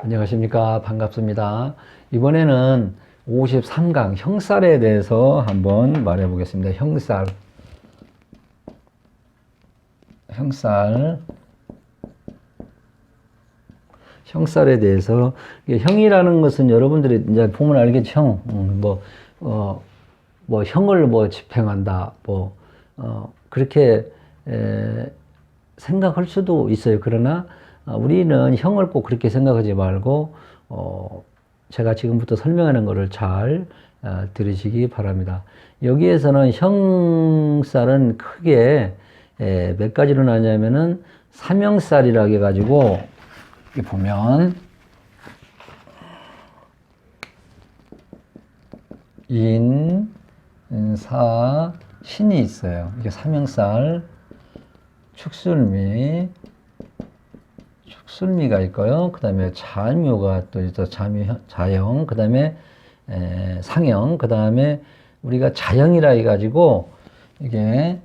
안녕하십니까. 반갑습니다. 이번에는 53강 형살에 대해서 한번 말해 보겠습니다. 형살에 대해서. 형이라는 것은 여러분들이 이제 보면 알겠죠. 형을 집행한다. 그렇게 생각할 수도 있어요. 그러나 우리는 형을 꼭 그렇게 생각하지 말고 제가 지금부터 설명하는 것을 잘 들으시기 바랍니다. 여기에서는 형살은 크게 몇 가지로 나뉘냐면은 삼형살이라고 해가지고 여기 보면 인, 사, 신이 있어요. 이게 삼형살. 축술미가 있고요. 그 다음에 자묘가 또 있어. 자형. 그 다음에 상형. 그 다음에 우리가 자형이라 해가지고 이게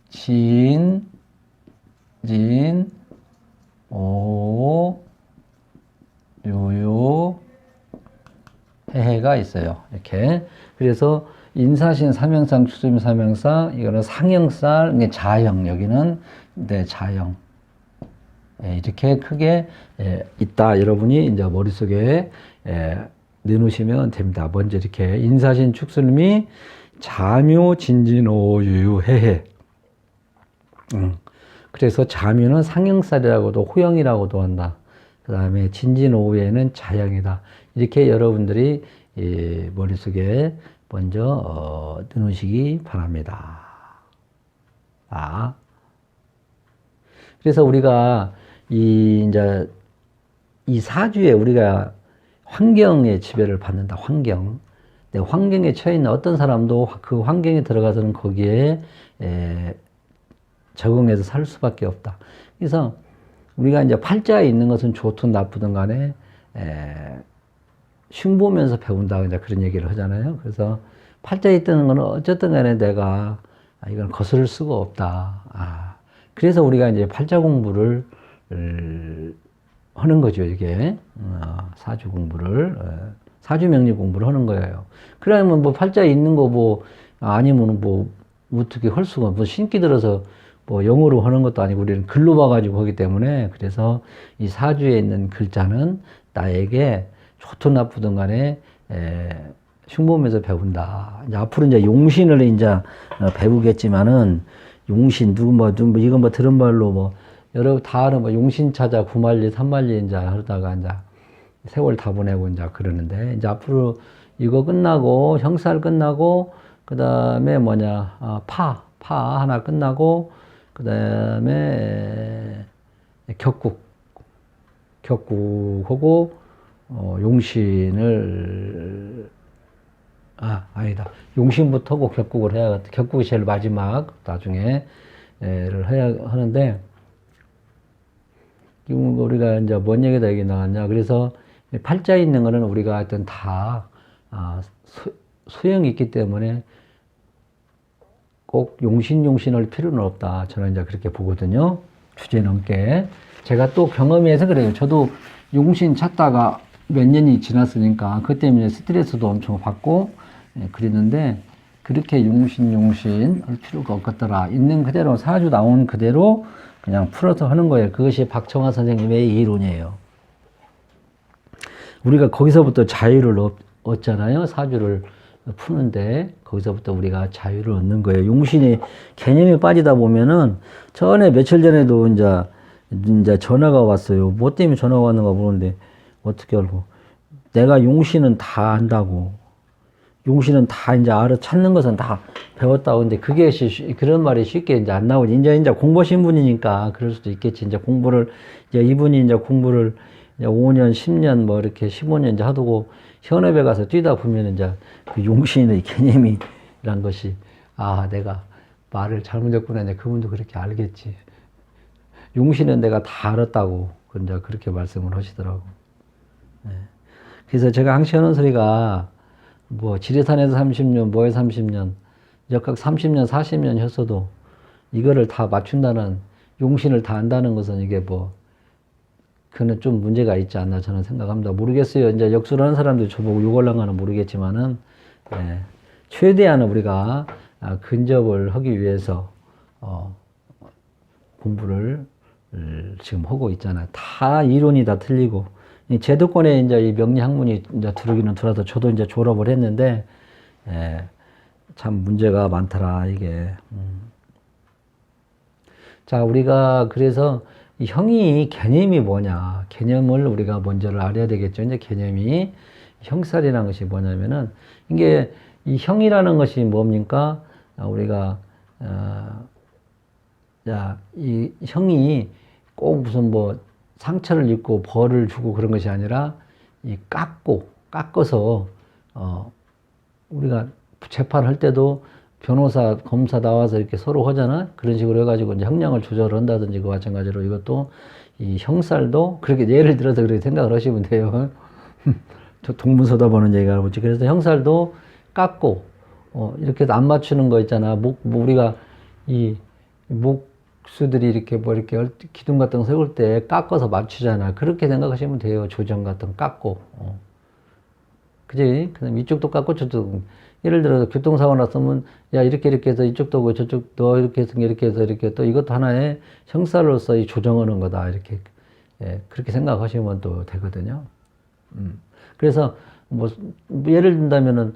진, 오, 요요, 해가 있어요. 이렇게. 그래서 인사신, 삼형상, 축술미, 삼형상, 이거는 상형살, 이게 자형, 여기는 자형. 이렇게 크게 있다. 여러분이 이제 머릿속에 넣으시면 됩니다. 먼저 이렇게 인사신, 축술미, 자묘, 진진오, 유유, 해해. 그래서 자묘는 상형살이라고도 호형이라고도 한다. 그 다음에 진진오후에는 자형이다. 이렇게 여러분들이 머릿속에 먼저 넣으시기 바랍니다. 그래서 우리가 이제 이 사주에 우리가 환경의 지배를 받는다. 환경에 처해 있는 어떤 사람도 그 환경에 들어가서는 거기에 적응해서 살 수밖에 없다. 그래서 우리가 이제 팔자에 있는 것은 좋든 나쁘든 간에 흉보면서 배운다. 이제 그런 얘기를 하잖아요. 그래서 팔자에 있다는 거는 어쨌든 간에 내가 이건 거스를 수가 없다. 그래서 우리가 이제 팔자 공부를 하는 거죠. 이게 사주 공부를 사주 명리 공부를 하는 거예요. 그러면 팔자에 있는 거 아니면 어떻게 할 수가 신기 들어서 영어로 하는 것도 아니고 우리는 글로 봐가지고 하기 때문에 그래서 이 사주에 있는 글자는 나에게 좋든 나쁘든 간에 흉보면서 배운다. 이제 앞으로 이제 용신을 이제 배우겠지만은 용신 누구 이건 들은 말로 여러 다 아는 용신 찾아 구만리 삼만리 이제 하다가 이제 세월 다 보내고 이제 그러는데 이제 앞으로 이거 끝나고 형살 끝나고 그 다음에 파 하나 끝나고 그 다음에 격국하고 용신을 아니다. 용신부터고 격국을 해야겠다. 격국이 제일 마지막 나중에 를 해야 하는데 우리가 이제 뭔 얘기다 여기 나왔냐. 그래서 팔자에 있는 거는 우리가 하여튼 다 소형이 있기 때문에 꼭 용신할 필요는 없다. 저는 이제 그렇게 보거든요. 주제 넘게. 제가 또 경험해서 그래요. 저도 용신 찾다가 몇 년이 지났으니까 그것 때문에 스트레스도 엄청 받고 그랬는데 그렇게 용신 할 필요가 없겠더라. 있는 그대로 사주 나온 그대로 그냥 풀어서 하는 거예요. 그것이 박청화 선생님의 이론이에요. 우리가 거기서부터 자유를 얻잖아요. 사주를 푸는데 거기서부터 우리가 자유를 얻는 거예요. 용신이 개념에 빠지다 보면은 전에 며칠 전에도 이제 전화가 왔어요. 뭐 때문에 전화가 왔는가 모르는데 어떻게 알고 내가 용신은 다 안다고. 용신은 다 이제 찾는 것은 다 배웠다고. 근데 그게 그런 말이 쉽게 이제 안 나오지. 이제 공부하신 분이니까 그럴 수도 있겠지. 이분이 이제 공부를 이제 5년, 10년 이렇게 15년 이제 하고 현업에 가서 뛰다 보면 이제 그 용신의 개념이란 것이 내가 말을 잘못했구나. 이제 그분도 그렇게 알겠지. 용신은 내가 다 알았다고. 이제 그렇게 말씀을 하시더라고. 그래서 제가 항상 하는 소리가 지리산에서 30년, 뭐에 30년, 역학 30년, 40년 했어도 이거를 다 맞춘다는, 용신을 다 안다는 것은 이게 그는 좀 문제가 있지 않나 저는 생각합니다. 모르겠어요. 이제 역수를 하는 사람들 저보고 욕을 한가는 모르겠지만은, 예, 최대한 우리가 근접을 하기 위해서, 공부를 지금 하고 있잖아요. 다 이론이 다 틀리고, 이 제도권에 이제 이 명리학문이 이제 들어오기는 들어서 저도 이제 졸업을 했는데, 예, 참 문제가 많더라, 이게. 자, 우리가 그래서 이 형이 개념이 뭐냐. 개념을 우리가 먼저를 알아야 되겠죠. 이제 개념이 형살이라는 것이 뭐냐면은 이게 이 형이라는 것이 뭡니까? 우리가, 자, 이 형이 꼭 무슨 뭐 상처를 입고 벌을 주고 그런 것이 아니라 이 깎아서, 우리가 재판할 때도 변호사, 검사 나와서 이렇게 서로 하잖아? 그런 식으로 해가지고 이제 형량을 조절한다든지 그 마찬가지로 이것도 이 형살도 그렇게 예를 들어서 그렇게 생각을 하시면 돼요. 저 동문서다 보는 얘기가 뭐지. 그래서 형살도 깎고, 이렇게 안 맞추는 거 있잖아. 뭐 우리가 이 목수들이 이렇게 뭐 이렇게 기둥 같은 거 세울 때 깎아서 맞추잖아. 그렇게 생각하시면 돼요. 조정 같은 거 깎고. 그지? 그다음 이쪽도 깎고 저쪽도. 예를 들어서 교통사고 났으면 야 이렇게 해서 이쪽도 오고 저쪽도 이렇게 해서 이렇게 또 이것도 하나의 형사로서 이 조정하는 거다 이렇게, 예, 그렇게 생각하시면 또 되거든요. 그래서 뭐 예를 든다면은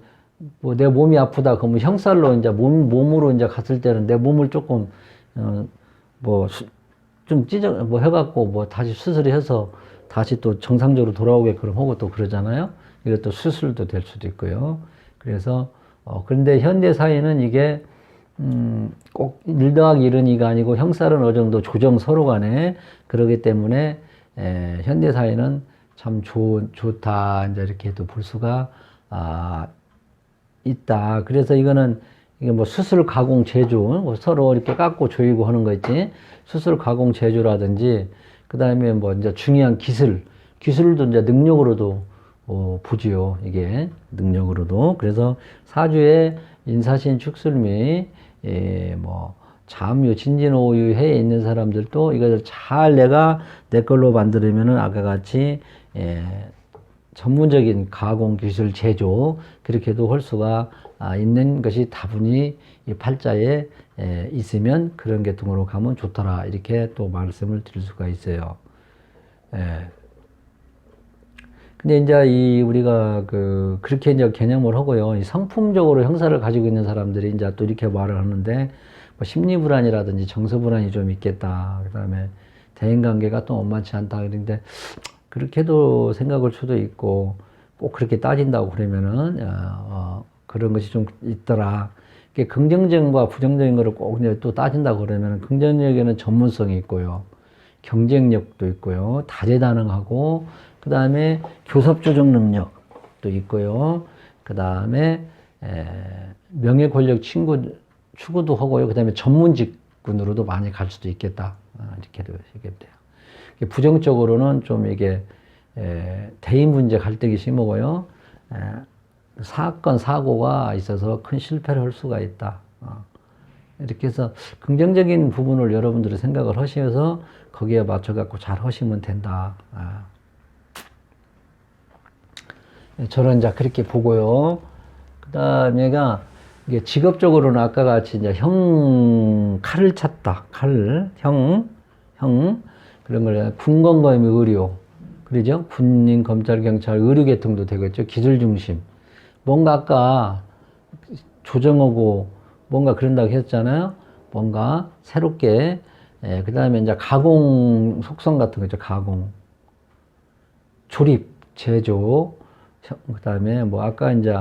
뭐 내 몸이 아프다 그러면 형살로 이제 몸으로 이제 갔을 때는 내 몸을 조금 뭐 좀 뭐 해갖고 뭐 다시 수술해서 다시 또 정상적으로 돌아오게끔 하고 또 그러잖아요. 이것도 수술도 될 수도 있고요. 그래서 그런데 현대 사회는 이게 꼭 1 더하기 1은 2가 아니고 형살은 어느 정도 조정 서로 간에 그러기 때문에 현대 사회는 참 좋다 이제 이렇게 또 볼 수가 있다. 그래서 이게 뭐 수술 가공 제조 뭐 서로 이렇게 깎고 조이고 하는 거 있지. 수술 가공 제조라든지 그 다음에 뭐 이제 중요한 기술도 이제 능력으로도 보지요. 이게 능력으로도. 그래서 사주에 인사신 축술 뭐 잠유, 진진오유 해에 있는 사람들도 이것을 잘 내가 내 걸로 만들면은 아까 같이 전문적인 가공 기술 제조 그렇게도 할 수가 있는 것이 다분히 이 팔자에 있으면 그런 계통으로 가면 좋더라 이렇게 또 말씀을 드릴 수가 있어요. 근데 이제 우리가 그렇게 이제 개념을 하고요. 이 성품적으로 형사를 가지고 있는 사람들이 이제 또 이렇게 말을 하는데 뭐 심리불안이라든지 정서불안이 좀 있겠다. 그 다음에 대인관계가 또 원만치 않다. 그런데 그렇게도 생각할 수도 있고 꼭 그렇게 따진다고 그러면은 그런 것이 좀 있더라. 긍정적인과 부정적인 거를 꼭 또 따진다고 그러면 긍정적에는 전문성이 있고요. 경쟁력도 있고요. 다재다능하고 그 다음에 교섭조정 능력도 있고요. 그 다음에 명예 권력 추구도 하고요. 그 다음에 전문직군으로도 많이 갈 수도 있겠다. 이렇게도 얘기해도 돼요. 부정적으로는 좀 이게 대인 문제 갈등이 심하고요. 사건 사고가 있어서 큰 실패를 할 수가 있다. 이렇게 해서 긍정적인 부분을 여러분들이 생각을 하셔서 거기에 맞춰 갖고 잘 하시면 된다. 저는 이제 그렇게 보고요. 그 다음에가 이게 직업적으로는 아까 같이 이제 칼을 찾다. 형 그런 걸 군검검 의료 그러죠? 군인, 검찰, 경찰, 의료 계통도 되겠죠. 기술 중심. 뭔가 아까 조정하고 뭔가 그런다고 했잖아요. 뭔가 새롭게 그 다음에 이제 가공 속성 같은 거죠. 가공, 조립, 제조. 그 다음에 뭐 아까 이제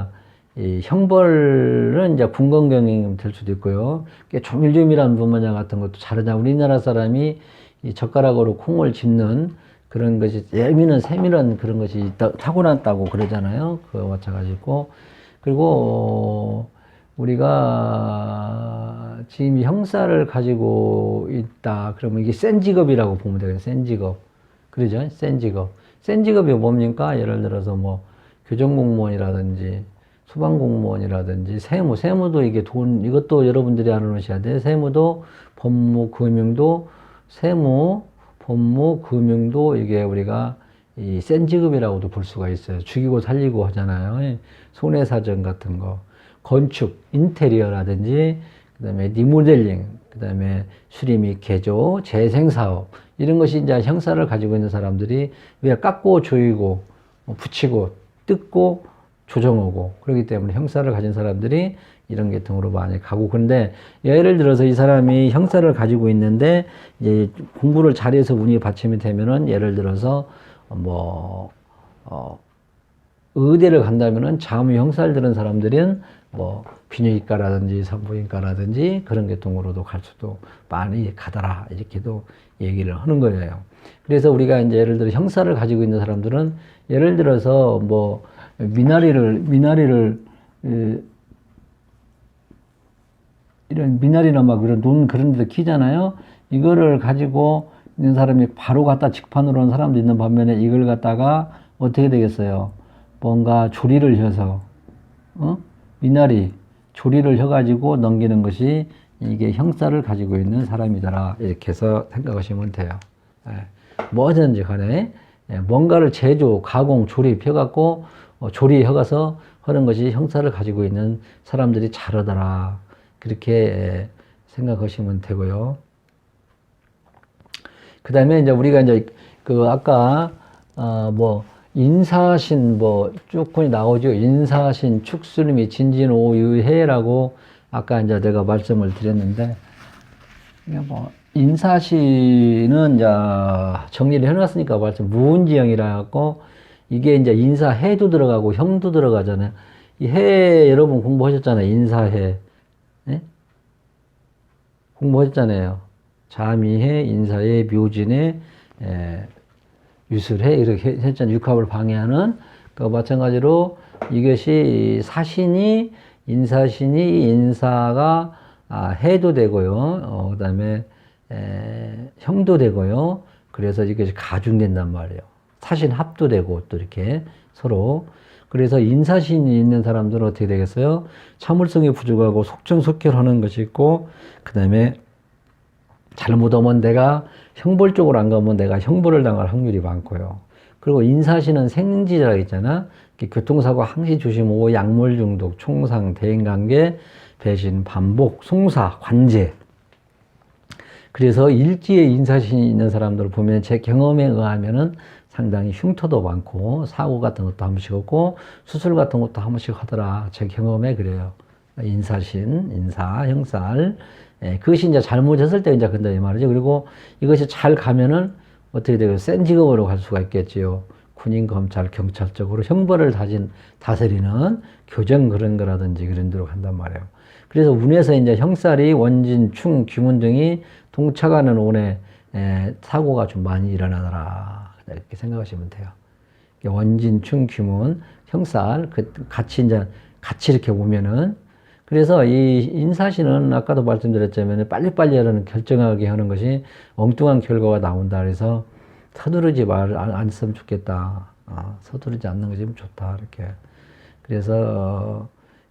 이 형벌은 이제 군검경이 될 수도 있고요. 조밀조밀한 분모자 같은 것도 잘하자. 우리나라 사람이 이 젓가락으로 콩을 집는 그런 것이 세밀한 그런 것이 타고났다고 그러잖아요. 그거 마찬가지고. 그리고 우리가 지금 형사를 가지고 있다. 그러면 이게 센 직업이라고 보면 되겠어요. 센 직업. 그러죠? 센 직업. 센 직업이 뭡니까? 예를 들어서 뭐 교정공무원이라든지 소방공무원이라든지 세무도 이게 이것도 여러분들이 알아놓으셔야 돼요. 세무도 법무, 금융도 세무, 법무, 금융도 이게 우리가 이 센 직업이라고도 볼 수가 있어요. 죽이고 살리고 하잖아요. 손해사정 같은 거, 건축, 인테리어라든지, 그다음에 리모델링, 그다음에 수리 및 개조, 재생사업 이런 것이 이제 형사를 가지고 있는 사람들이 왜 깎고 조이고 붙이고 뜯고 조정하고 그렇기 때문에 형사를 가진 사람들이 이런 계통으로 많이 가고. 그런데 예를 들어서 이 사람이 형사를 가지고 있는데 이제 공부를 잘해서 운이 받침이 되면은 예를 들어서 의대를 간다면은 자무 형사를 들은 사람들은 비뇨기과라든지 산부인과라든지 그런 계통으로도 갈 수도 많이 가더라 이렇게도 얘기를 하는 거예요. 그래서 우리가 이제 예를 들어 형사를 가지고 있는 사람들은 예를 들어서 미나리를 이런 미나리나 막 이런 논 그런 데도 키잖아요. 이거를 가지고 있는 사람이 바로 갖다 직판으로 하는 사람도 있는 반면에 이걸 갖다가 어떻게 되겠어요? 뭔가 조리를 해서 미나리 조리를 해가지고 넘기는 것이 이게 형사를 가지고 있는 사람이더라 이렇게 해서 생각하시면 돼요. 뭐든지 간에 뭔가를 제조, 가공, 조립해갖고 조리해가서 하는 것이 형사를 가지고 있는 사람들이 잘하더라 그렇게 생각하시면 되고요. 그 다음에 이제 우리가 이제 아까 인사신 쭉군이 나오죠. 인사신, 축술미, 진진오유해라고 아까 이제 내가 말씀을 드렸는데 인사신은 이제 정리를 해놨으니까 말씀 무운지형이라 갖고 이게 이제 인사해도 들어가고 형도 들어가잖아요. 이 해 여러분 공부하셨잖아요. 인사해. 네? 공부하셨잖아요. 자미해, 인사해, 묘진해, 유술해 이렇게 했잖아요. 육합을 방해하는 마찬가지로 이것이 사신이 인사신이 인사가 해도 되고요. 그다음에 형도 되고요. 그래서 이것이 가중된단 말이에요. 사신 합도 되고 또 이렇게 서로. 그래서 인사신이 있는 사람들은 어떻게 되겠어요? 참을성이 부족하고 속전속결하는 것이 있고, 그 다음에 잘못하면 내가 형벌 쪽으로 안 가면 내가 형벌을 당할 확률이 많고요. 그리고 인사신은 생지라고 있잖아. 교통사고 항시 조심하고 약물 중독, 총상, 대인관계, 배신, 반복, 송사, 관제. 그래서 일지에 인사신이 있는 사람들을 보면 제 경험에 의하면은 상당히 흉터도 많고 사고 같은 것도 한 번씩 없고 수술 같은 것도 한 번씩 하더라. 제 경험에 그래요. 인사신, 인사, 형살. 그것이 이제 잘못했을 때 이제 근데 이 말이죠. 그리고 이것이 잘 가면은 어떻게 되고 센 직업으로 갈 수가 있겠지요. 군인, 검찰, 경찰 쪽으로 형벌을 다스리는 교정 그런 거라든지 그런 데로 간단 말이에요. 그래서 운에서 이제 형살이 원진, 충, 귀문 등이 동차가는 운에 사고가 좀 많이 일어나더라. 이렇게 생각하시면 돼요. 원진, 충, 귀문, 형살, 같이 이렇게 보면은 그래서 이 인사신은 아까도 말씀드렸자면 빨리빨리 하는 결정하게 하는 것이 엉뚱한 결과가 나온다. 그래서 서두르지 않았으면 좋겠다. 서두르지 않는 것이 좋다. 이렇게. 그래서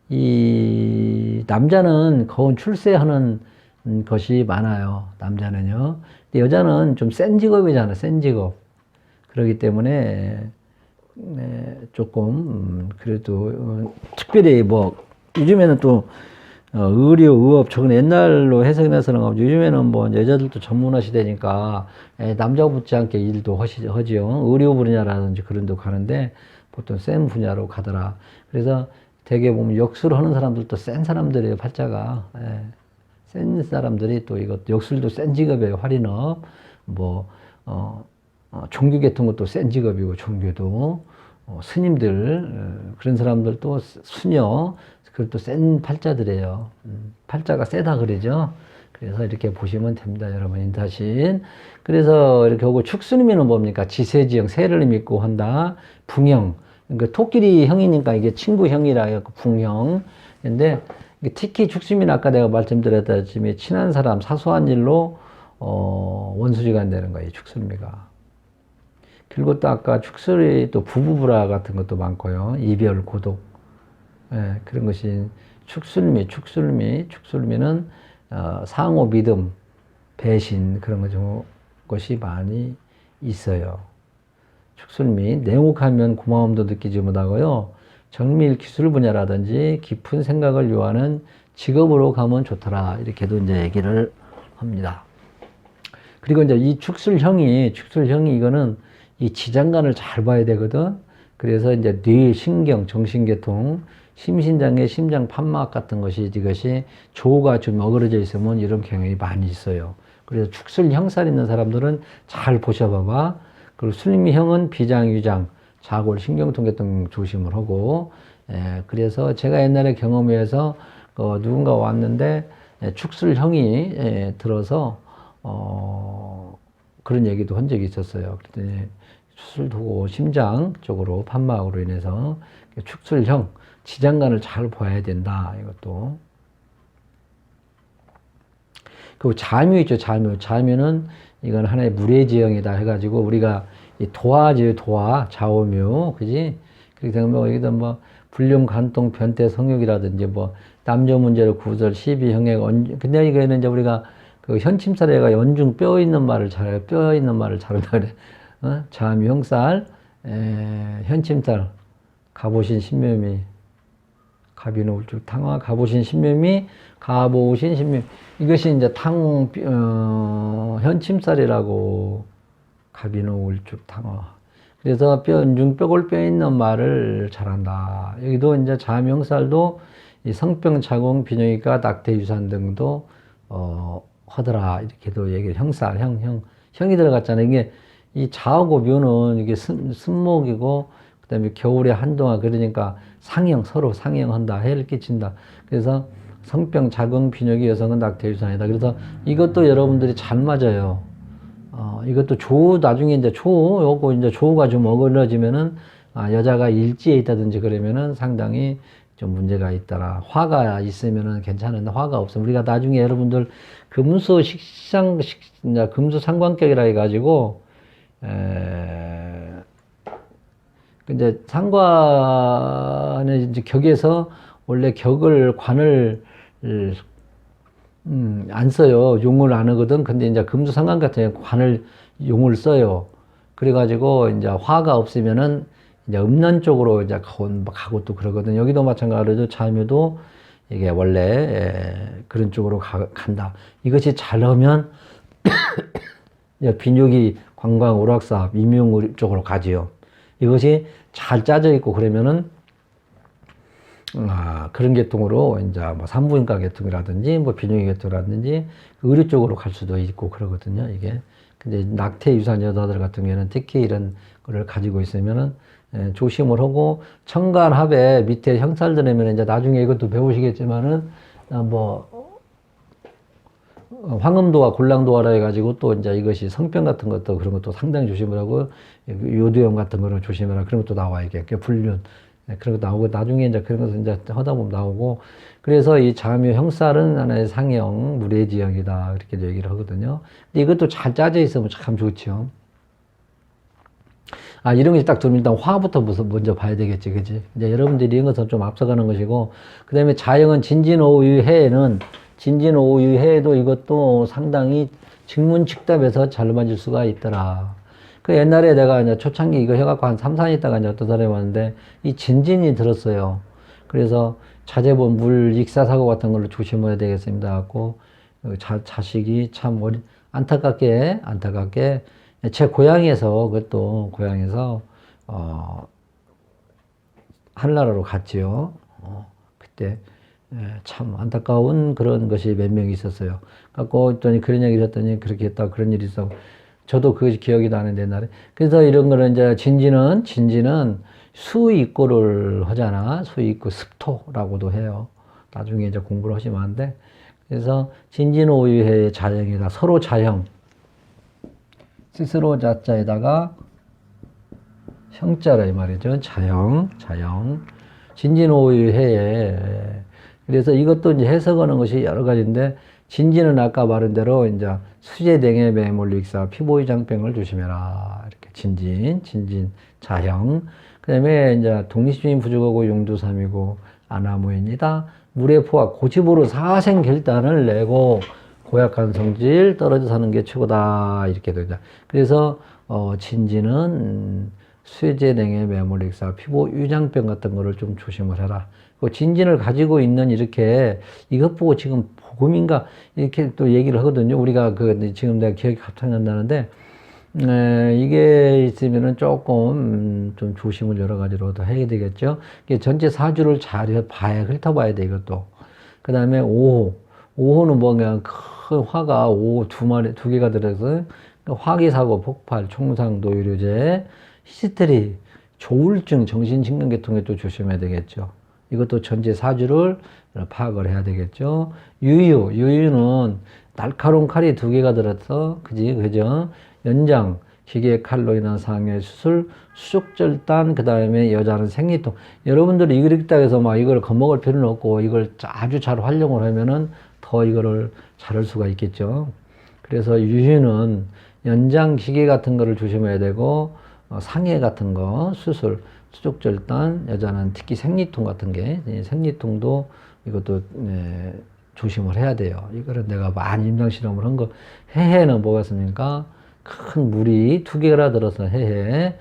이 남자는 거운 출세하는 것이 많아요. 남자는요. 근데 여자는 좀 센 직업이잖아. 센 직업. 그렇기 때문에 조금 그래도 특별히 요즘에는 또 의료, 의업, 저건 옛날로 해석이 나서는 요즘에는 여자들도 전문화 시대니까 남자 못지않게 일도 하지요. 의료 분야라든지 그런 데 가는데 보통 센 분야로 가더라. 그래서 되게 보면 역술을 하는 사람들도 센 사람들이에요. 팔자가. 센 사람들이 또 이것 역술도 센 직업이에요. 활인업. 종교 같은 것도 센 직업이고 종교도 스님들 그런 사람들도 수녀 그것도 센 팔자들이에요. 팔자가 세다 그러죠. 그래서 이렇게 보시면 됩니다, 여러분. 인사신. 그래서 이렇게 오고 축수님이는 뭡니까? 지세지형 새를 믿고 한다. 붕형. 그러니까 토끼리 형이니까 이게 친구형이라 해서 붕형. 근데 특히 축수미는 아까 내가 말씀드렸다시피 친한 사람 사소한 일로 원수지가 안 되는 거예요, 축수미가. 그리고 또 아까 축술이 또 부부불화 같은 것도 많고요. 이별, 고독. 그런 것이 축술미는 상호 믿음, 배신 그런 거죠. 것이 많이 있어요. 축술 및 냉혹하면 고마움도 느끼지 못하고요. 정밀 기술 분야라든지 깊은 생각을 요하는 직업으로 가면 좋더라. 이렇게도 이제 얘기를 합니다. 그리고 이제 이 축술형이 이거는 이 지장간을 잘 봐야 되거든. 그래서 이제 뇌, 신경, 정신계통, 심신장애, 심장 판막 같은 것이 이것이 조가 좀 어그러져 있으면 이런 경향이 많이 있어요. 그래서 축술형살 있는 사람들은 잘 보셔봐봐. 그리고 술미형은 비장, 위장, 자골, 신경통계통 조심을 하고, 그래서 제가 옛날에 경험해서 누군가 왔는데 축술형이 들어서 그런 얘기도 한 적이 있었어요. 그랬더니 수술 두고 심장 쪽으로 판막으로 인해서 축술형 지장간을 잘 봐야 된다. 이것도. 그리고 자묘 있죠. 자묘는 이건 하나의 물의지형이다 해가지고 우리가 이 도화지 도화 좌오묘 그지? 그렇게 되면 뭐 여기다 뭐 불륜 간통 변태 성욕이라든지 뭐 남녀 문제로 구설 시비 형액 근데 이거는 이제 우리가 그 현침살에가 연중 뼈 있는 말을 잘해요. 뼈 있는 말을 잘한다 그래. 자묘 형살 현침살 가보신 신묘미 가비노울쭉 탕화 가보신 신묘미 가보신 신묘미 이것이 이제 현침살이라고 가비노울쭉 탕화 그래서 연중 뼈골 있는 말을 잘한다. 여기도 이제 자묘 형살도 이 성병 자궁 비뇨기과 낙태 유산 등도 하더라 이렇게도 얘기를 형살 형이 들어갔잖아요. 이게 이 자하고 묘는 이게 승목이고 그다음에 겨울에 한동안 그러니까 서로 상형한다 해를 끼친다. 그래서 성병 자궁 비뇨기 여성은 낙태 유산이다. 그래서 이것도 여러분들이 잘 맞아요. 이것도 나중에 이제 요거 이제 조가 좀 어그러지면은 여자가 일지에 있다든지 그러면은 상당히 좀 문제가 있더라. 화가 있으면은 괜찮은데 화가 없으면 우리가 나중에 여러분들 금수 상관격이라 해가지고 이제 상관의 이제 격에서 원래 관을 안 써요. 용을 안 하거든. 근데 이제 금수 상관 같은 경우 관을 용을 써요. 그래가지고 이제 화가 없으면은 이제 음란 쪽으로 이제 가고 또 그러거든. 여기도 마찬가지로 자묘도 이게 원래 그런 쪽으로 간다. 이것이 잘 나오면 비뇨기, 관광, 오락사업, 임용 쪽으로 가지요. 이것이 잘 짜져 있고 그러면은 그런 계통으로 이제 뭐 산부인과 계통이라든지 뭐 비뇨기 계통이라든지 의료 쪽으로 갈 수도 있고 그러거든요. 이게 근데 낙태 유산 여자들 같은 경우에는 특히 이런 거를 가지고 있으면은 조심을 하고 청간합에 밑에 형살 들으면 이제 나중에 이것도 배우시겠지만은 황음도화, 골랑도화라 해가지고 또 이제 이것이 성병 같은 것도 그런 것도 상당히 조심을 하고 요도염 같은 거를 조심을 하고 그런 것도 나와 이게 불륜 그런 거 나오고 나중에 이제 그런 것을 이제 하다 보면 나오고 그래서 이 자묘 형살은 하나의 상형 물의지형이다 이렇게 얘기를 하거든요. 근데 이것도 잘 짜져 있으면 참 좋죠. 이런 것이 딱 들으면 일단 화부터 먼저 봐야 되겠지, 그지? 이제 여러분들이 이런 것은 좀 앞서가는 것이고, 그 다음에 자형은 진진오유해에도 이것도 상당히 직문직답에서 잘 맞을 수가 있더라. 그 옛날에 내가 이제 초창기 이거 해갖고 한 3, 4년 있다가 이제 어떤 사람이 왔는데, 이 진진이 들었어요. 그래서 자제본 물 익사사고 같은 걸로 조심해야 되겠습니다. 갖고, 자식이 참 안타깝게, 제 고향에서 하늘나라로 갔지요. 그때 참 안타까운 그런 것이 몇 명 있었어요. 갖고 있더니 그런 얘기를 했더니 그렇게 했다 그런 일이 있어. 저도 그것이 기억이 나는데 옛날에. 그래서 이런 거는 이제 진지는 수익고를 하잖아. 수익고 습토라고도 해요. 나중에 이제 공부를 하시면 안 돼. 그래서 진진오유해의 자형이다. 서로 자형. 스스로 자자에다가 형자라 이 말이죠. 자형. 진진오유해에. 그래서 이것도 이제 해석하는 것이 여러 가지인데, 진진은 아까 말한 대로 이제 수제댕에 매몰릭사 피보이장병을 조심해라. 이렇게 진진, 자형. 그 다음에 이제 독립심이 부족하고 용두삼이고 아나무인이다. 물의 포화 고집으로 사생결단을 내고 고약한 성질 떨어져 사는 게 최고다 이렇게 되죠. 그래서 진진은 쇠제냉에 매몰익사, 피부 위장병 같은 거를 좀 조심을 해라. 그 진진을 가지고 있는 이렇게 이것 보고 지금 복음인가 이렇게 또 얘기를 하거든요. 우리가 지금 내가 기억이 갑자기 안 나는데 이게 있으면은 조금 좀 조심을 여러 가지로 더 해야 되겠죠. 이게 전체 사주를 잘 봐야 훑어봐야 돼 이것도. 그 다음에 5호. 5호는 뭐냐 큰 화가 5 두 개가 들어서 화기사고, 폭발, 총상, 노이로제, 히스테리, 조울증, 정신신경계통에 또 조심해야 되겠죠. 이것도 전체 사주를 파악을 해야 되겠죠. 유유는 날카로운 칼이 두 개가 들어서, 그죠? 연장, 기계 칼로 인한 상해 수술, 수족절단, 그 다음에 여자는 생리통. 여러분들이 이걸 읽다 해서 막 이걸 겁먹을 필요는 없고, 이걸 아주 잘 활용을 하면은 더 이거를 잘할 수가 있겠죠. 그래서 유유는 연장 기계 같은 거를 조심해야 되고, 상해 같은 거, 수술, 수족절단, 여자는 특히 생리통 같은 게, 생리통도 이것도 조심을 해야 돼요. 이거는 내가 많이 임상실험을 한 거, 해해는 뭐가 있습니까? 큰 물이 두 개가 들어서 해해,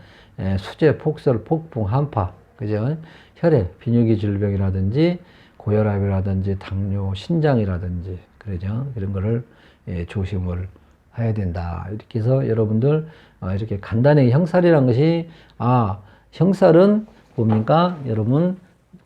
수제, 폭설, 폭풍, 한파, 그죠? 혈액, 비뇨기 질병이라든지, 고혈압이라든지, 당뇨, 신장이라든지, 그러죠? 이런 거를 조심을 해야 된다. 이렇게 해서 여러분들 이렇게 간단하게 형살이라는 것이 형살은 뭡니까? 여러분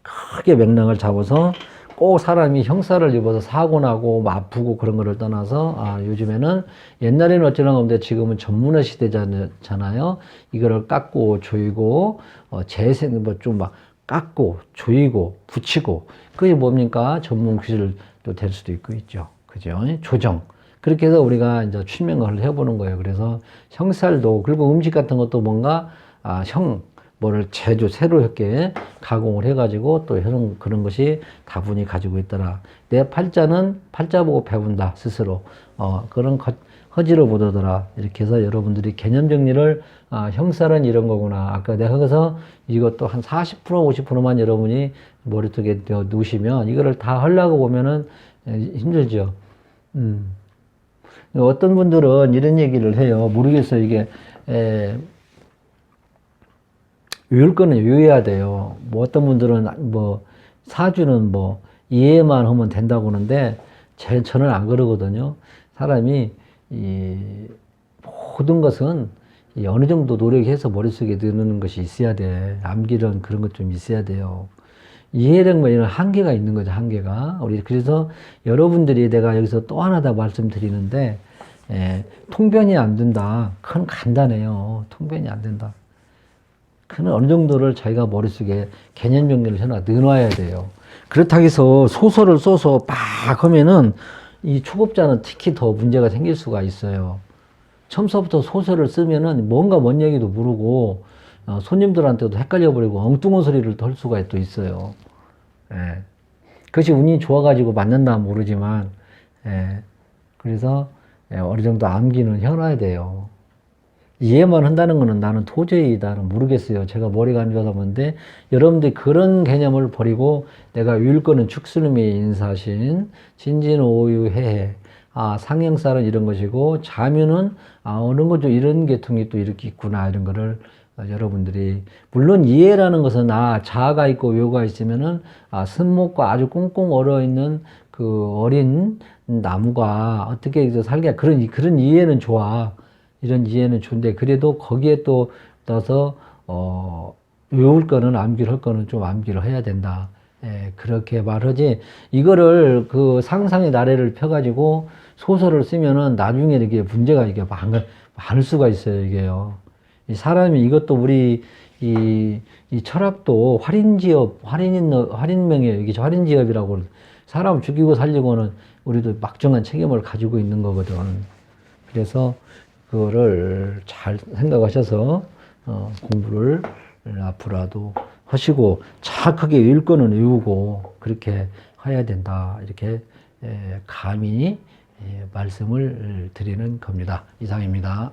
크게 맥락을 잡아서 꼭 사람이 형살을 입어서 사고 나고 아프고 그런 거를 떠나서 요즘에는 옛날에는 어쩌나 근데 지금은 전문의 시대잖아요. 이거를 깎고 조이고 재생 좀 막 깎고 조이고 붙이고 그게 뭡니까? 전문 기술도 될 수도 있죠. 그죠? 조정. 그렇게 해서 우리가 이제 출명을 해보는 거예요. 그래서 형살도, 그리고 음식 같은 것도 뭔가, 뭐를 새로 이렇게 가공을 해가지고 또 그런 것이 다분히 가지고 있더라. 내 팔자는 팔자 보고 배운다, 스스로. 그런 허지로 보더더라. 이렇게 해서 여러분들이 개념 정리를, 형살은 이런 거구나. 아까 내가 거기서 이것도 한 40%, 50%만 여러분이 머릿속에 넣으시면 이거를 다 하려고 보면은 힘들죠. 어떤 분들은 이런 얘기를 해요. 모르겠어요. 이게, 외울 거는 외워야 돼요. 뭐 어떤 분들은 사주는 이해만 하면 된다고 하는데, 저는 안 그러거든요. 사람이, 모든 것은 어느 정도 노력해서 머릿속에 넣는 것이 있어야 돼. 암기는 그런 것 좀 있어야 돼요. 이해력 이런 한계가 있는 거죠, 한계가. 그래서 여러분들이 내가 여기서 또 하나 더 말씀드리는데, 통변이 안 된다. 그건 간단해요. 통변이 안 된다. 그는 어느 정도를 자기가 머릿속에 개념 정리를 넣어놔야 돼요. 그렇다고 해서 소설을 써서 막 하면은 이 초급자는 특히 더 문제가 생길 수가 있어요. 처음서부터 소설을 쓰면은 뭔 얘기도 모르고, 손님들한테도 헷갈려버리고 엉뚱한 소리를 할 수가 또 있어요. 그것이 운이 좋아가지고 맞는다 모르지만, 그래서 어느 정도 암기는 해놔야 돼요. 이해만 한다는 거는 나는 모르겠어요. 제가 머리가 안 좋아서 그런데 여러분들이 그런 개념을 버리고 내가 위일 거는 축술미 인사신, 진진오유해해, 상형살은 이런 것이고 자묘는 어느 거죠. 이런 계통이 또 이렇게 있구나 이런 거를 여러분들이 물론 이해라는 것은 자아가 있고 묘가 있으면은 쓴목과 아주 꽁꽁 얼어 있는 그 어린 나무가 어떻게 해서 살게 그런 이해는 좋아. 이런 이해는 좋은데 그래도 거기에 또 넣어서 외울 거는 암기를 할 거는 좀 암기를 해야 된다. 그렇게 말하지 이거를 그 상상의 나래를 펴가지고 소설을 쓰면은 나중에 이게 문제가 많을 수가 있어요. 이게요. 이 사람이 이것도 우리 이 철학도 활인명이에요. 이게 활인지업이라고 사람 죽이고 살리고는 우리도 막중한 책임을 가지고 있는 거거든. 그래서 그거를 잘 생각하셔서 공부를 앞으로도 하시고 정확하게 외울 거는 외우고 그렇게 해야 된다. 이렇게 감히 말씀을 드리는 겁니다. 이상입니다.